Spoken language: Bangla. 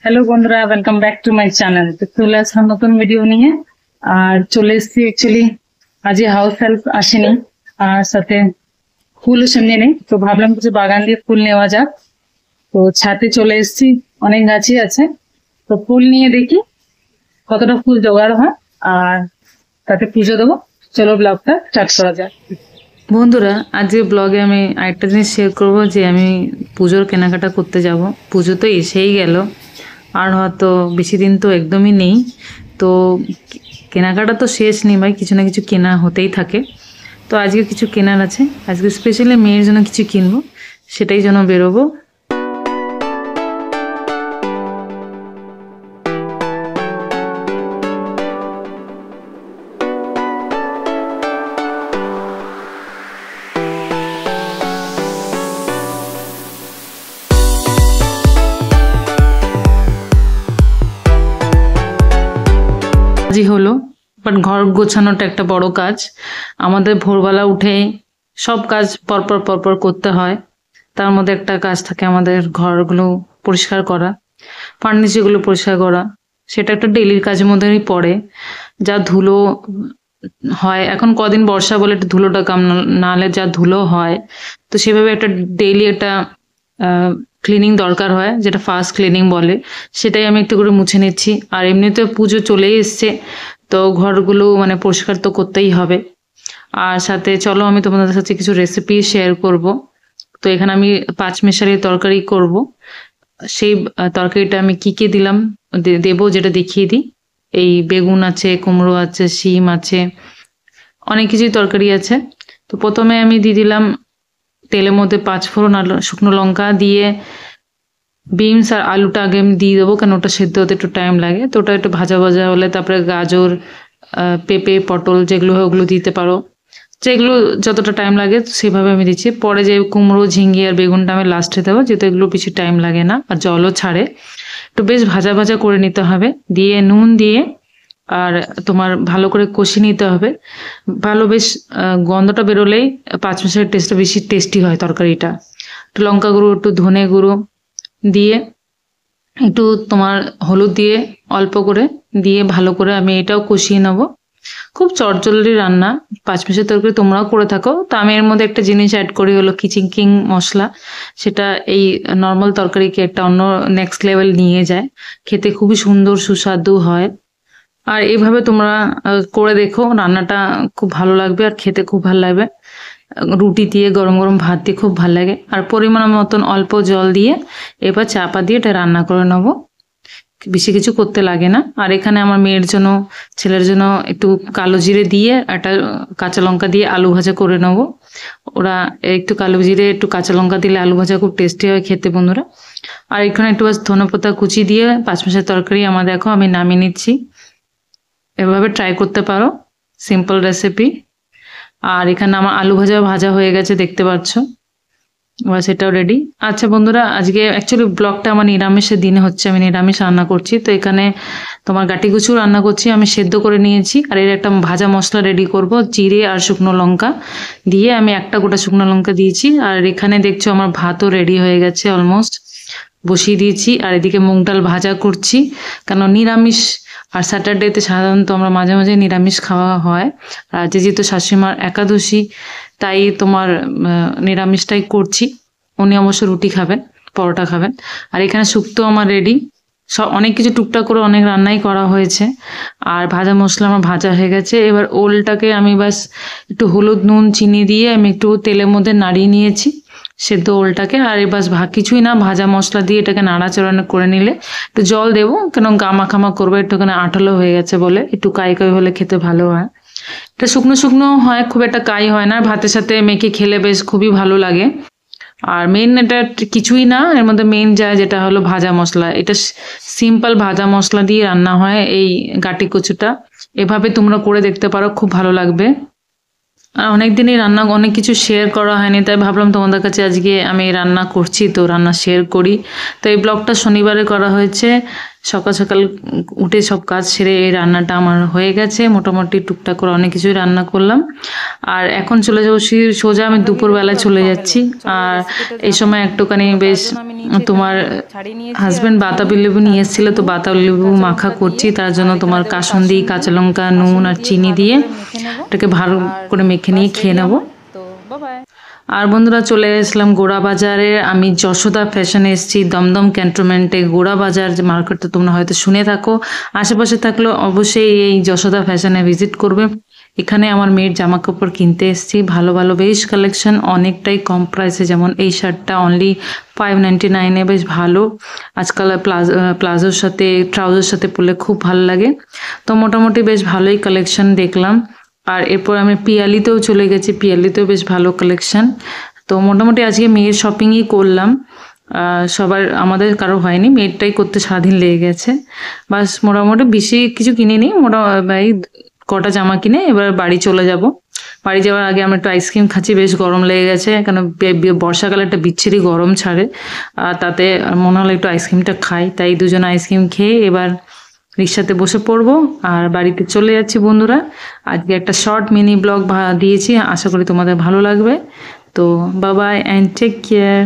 হ্যালো বন্ধুরা, welcome back to my channel. তো চলে আসলাম নতুন ভিডিও নিয়ে। আর চলে এসেছি অ্যাকচুয়ালি আজকে হাউস হেল্প আসেনি, আর সাথে ফুলও সামনে নেই, তো ভাবলাম কিছু বাগান দিয়ে ফুল নেওয়া যাক। তো ছাদে চলে এসেছি, অনেক গাছই আছে, তো ফুল নিয়ে দেখি কতটা ফুল জোগাড় হয় আর তাতে পুজো দেবো। চলো ব্লগটা স্টার্ট করা যাক। বন্ধুরা, আজকে ব্লগে আমি আরেকটা জিনিস শেয়ার করব যে আমি পুজোর কেনাকাটা করতে যাব। পুজো তো এসেই গেল, আর হয়তো বেশি দিন তো একদমই নেই। তো কেনাকাটা তো শেষ নেই ভাই, কিছু না কিছু কেনা হতেই থাকে। তো আজকে কিছু কেনার আছে, আজকে স্পেশালি মেয়ের জন্য কিছু কিনবো, সেটাই জন্য বেরোবো। কাজই হলো, বাট ঘর গোছানোটা একটা বড় কাজ। আমাদের ভোরবেলা উঠে সব কাজ পরপর পরপর করতে হয়। তার মধ্যে একটা কাজ থাকে আমাদের ঘরগুলো পরিষ্কার করা, ফার্নিচারগুলো পরিষ্কার করা। সেটা একটা ডেইলির কাজের মধ্যেই পড়ে। যা ধুলো হয়, এখন কদিন বর্ষা বলে একটু ধুলোটা কম, নাহলে যা ধুলো হয়। তো সেভাবে একটা ডেইলি একটা ক্লিনিং দরকার হয়, যেটা ফার্স্ট ক্লিনিং বলে। সেটাই আমি একটু করে মুছে নিচ্ছি। আর এমনিতে পুজো চলেই এসছে, তো ঘরগুলো মানে পরিষ্কার তো করতেই হবে। আর সাথে চলো আমি তোমাদের সাথে কিছু রেসিপি শেয়ার করব। তো এখানে আমি পাঁচমেশালি তরকারি করব। সেই তরকারিটা আমি কি কি দিলাম দেবো যেটা দেখিয়ে দিই। এই বেগুন আছে, কুমড়ো আছে, শিম আছে, অনেক কিছুই তরকারি আছে। তো প্রথমে আমি দিয়ে দিলাম তেলের মধ্যে পাঁচফোড়ন আর শুকনো লঙ্কা দিয়ে বিনস আর আলুটা আগে আমি দিয়ে দেবো, কেন ওটা সেদ্ধ হতে একটু টাইম লাগে। তো ওটা একটু ভাজা ভাজা হলে তারপরে গাজর, পেঁপে, পটল যেগুলো হয় ওগুলো দিতে পারো। যেগুলো যতটা টাইম লাগে সেভাবে আমি দিচ্ছি। পরে যে কুমড়ো, ঝিঙ্গি আর বেগুনটা আমি লাস্টে দেবো, যেহেতু এগুলো বেশি টাইম লাগে না আর জলও ছাড়ে। একটু বেশ ভাজা ভাজা করে নিতে হবে, দিয়ে নুন দিয়ে আর তোমার ভালো করে কষিয়ে নিতে হবে। ভালো বেশ গন্ধটা বেরোলেই পাঁচমিশালির টেস্টটা বেশি টেস্টি হয় তরকারিটা। একটু লঙ্কা গুঁড়ো, একটু ধনে গুঁড়ো দিয়ে, একটু তোমার হলুদ দিয়ে অল্প করে দিয়ে ভালো করে আমি এটাও কষিয়ে নেবো। খুব চটজলদি রান্না, পাঁচমিশালি তরকারি তোমরাও করে থাকো। তো আমি এর মধ্যে একটা জিনিস অ্যাড করি, হলো কিচিং কিং মশলা। সেটা এই নর্মাল তরকারিকে একটা অন্য নেক্সট লেভেল নিয়ে যায়, খেতে খুবই সুন্দর সুস্বাদু হয়। আর এইভাবে তোমরা করে দেখো, রান্নাটা খুব ভালো লাগবে আর খেতে খুব ভালো লাগবে। রুটি দিয়ে, গরম গরম ভাত দিয়ে খুব ভালো লাগে। আর পরিমাণ মতন অল্প জল দিয়ে এবার চাপা দিয়ে এটা রান্না করে নেবো, বেশি কিছু করতে লাগে না। আর এখানে আমার মেয়ের জন্য, ছেলের জন্য একটু কালো জিরে দিয়ে একটা কাঁচা লঙ্কা দিয়ে আলু ভাজা করে নেবো। ওরা একটু কালো জিরে, একটু কাঁচা লঙ্কা দিলে আলু ভাজা খুব টেস্টি হয় খেতে বন্ধুরা। আর এখানে একটু বাস ধনেপাতা কুচি দিয়ে পাঁচমিশালি তরকারি আমার দেখো আমি নামিয়ে নিচ্ছি। এভাবে ট্রাই করতে পারো, সিম্পল রেসিপি। আর এখানে আমার আলু ভাজা ভাজা হয়ে গেছে, দেখতে পাচ্ছ। এবার সেটাও রেডি। আচ্ছা বন্ধুরা, আজকে অ্যাকচুয়ালি ব্লগটা আমার নিরামিষের দিনে হচ্ছে, আমি নিরামিষ রান্না করছি। তো এখানে তোমার গাটিগুচু রান্না করছি, আমি সেদ্ধ করে নিয়েছি। আর এর একটা ভাজা মশলা রেডি করব, জিরে আর শুকনো লঙ্কা দিয়ে আমি একটা গোটা শুকনো লঙ্কা দিয়েছি। আর এখানে দেখছো আমার ভাতও রেডি হয়ে গেছে, অলমোস্ট বসিয়ে দিয়েছি। আর এদিকে মুগ ডাল ভাজা করছি, কারণ নিরামিষ। আর স্যাটারডেতে সাধারণত আমরা মাঝে মাঝে নিরামিষ খাওয়া হয়। আর আজকে যেহেতু শাশুড়িমার একাদশী, তাই তোমার নিরামিষটাই করছি। উনি অবশ্য রুটি খাবেন, পরোটা খাবেন। আর এখানে শুক্তো আমার রেডি। সব অনেক কিছু টুকটাক করে অনেক রান্নাই করা হয়েছে। আর ভাজা মশলা আমার ভাজা হয়ে গেছে। এবার ওলটাকে আমি বাস একটু হলুদ, নুন, চিনি দিয়ে আমি একটু তেলের মধ্যে নাড়িয়ে নিয়েছি সেদ্ধ ওলটাকে। আর এবার কিছুই না, ভাজা মশলা দিয়ে এটাকে নাড়াচাড়া করে নিলে, একটু জল দেবো কেন গামাখামা করবো, একটুখানি আঠালো হয়ে গেছে বলে, একটু কাই কাই হলে খেতে ভালো হয়। এটা শুকনো শুকনো হয়, খুব একটা কাই হয় না। ভাতের সাথে মেখে খেলে বেশ খুবই ভালো লাগে। আর মেন এটা কিছুই না, এর মধ্যে মেন যেটা হলো ভাজা মশলা। এটা সিম্পল ভাজা মশলা দিয়ে রান্না হয় এই গাটি কচুটা। এভাবে তোমরা করে দেখতে পারো, খুব ভালো লাগবে। আর অনেকদিনই রান্না অনেক কিছু শেয়ার করা হয়নি, তাই ভাবলাম তোমাদের কাছে আজকে আমি রান্না করছি তো রান্না শেয়ার করি। তো এই ব্লগটা শনিবারে করা হয়েছে, সকাল সকাল উঠে সব কাজ সেরে এই রান্নাটা আমার হয়ে গেছে, মোটামুটি টুকটাক করে অনেক কিছুই রান্না করলাম। আর এখন চলে যাবো সোজা আমি দুপুরবেলা চলে যাচ্ছি। আর এই সময় একটুখানি বেশ তোমার হাজবেন্ড বাতাবি লেবু নিয়ে এসেছিল, তো বাতাবি লেবু মাখা করছি, তার জন্য তোমার কাসুন্দি, কাঁচা লঙ্কা, নুন আর চিনি দিয়ে এটাকে ভালো করে মেখে নিয়ে খেয়ে নেবো। আর বন্ধুরা চলে এসলাম গোড়া বাজারে। আমি যশোদা ফ্যাশনে এসেছি, দমদম ক্যান্টনমেন্টে। গোড়া বাজার যে মার্কেটটা তোমরা হয়তো শুনে থাকো, আশেপাশে থাকলে অবশ্যই এই যশোদা ফ্যাশনে ভিজিট করবে। এখানে আমার মেয়ের জামা কাপড় কিনতে এসেছি, ভালো ভালো বেশ কালেকশন, অনেকটাই কম প্রাইসে। যেমন এই শার্টটা অনলি 599-এ, বেশ ভালো। আজকাল প্লাজোর সাথে ট্রাউজার সাথে পরলে খুব ভালো লাগে। তো মোটামুটি বেশ ভালোই কালেকশন দেখলাম। আর এরপর আমি পিয়ালিতেও চলে গেছি, পিয়ালিতেও বেশ ভালো কালেকশন। তো মোটামুটি আজকে মেয়ের শপিংই করলাম, সবার আমাদের কারো হয়নি, মেয়েরটাই করতে সারাদিন লেগে গেছে। বাস মোটামুটি বেশি কিছু কিনিনি, এই কটা জামা কিনে এবার বাড়ি চলে যাব। বাড়ি যাওয়ার আগে আমরা একটু আইসক্রিম খাচ্ছি, বেশ গরম লেগে গেছে, কারণ বর্ষাকালে একটা বিচ্ছিরি গরম ছাড়ে, আর তাতে মনে হলো একটু আইসক্রিমটা খাই। তাই দুজন আইসক্রিম খেয়ে এবার রিক্সাতে বসে পড়বো আর বাড়িতে চলে যাচ্ছি। বন্ধুরা আজকে একটা শর্ট মিনি ব্লগ দিয়েছি, আশা করি তোমাদের ভালো লাগবে। তো bye bye and take care.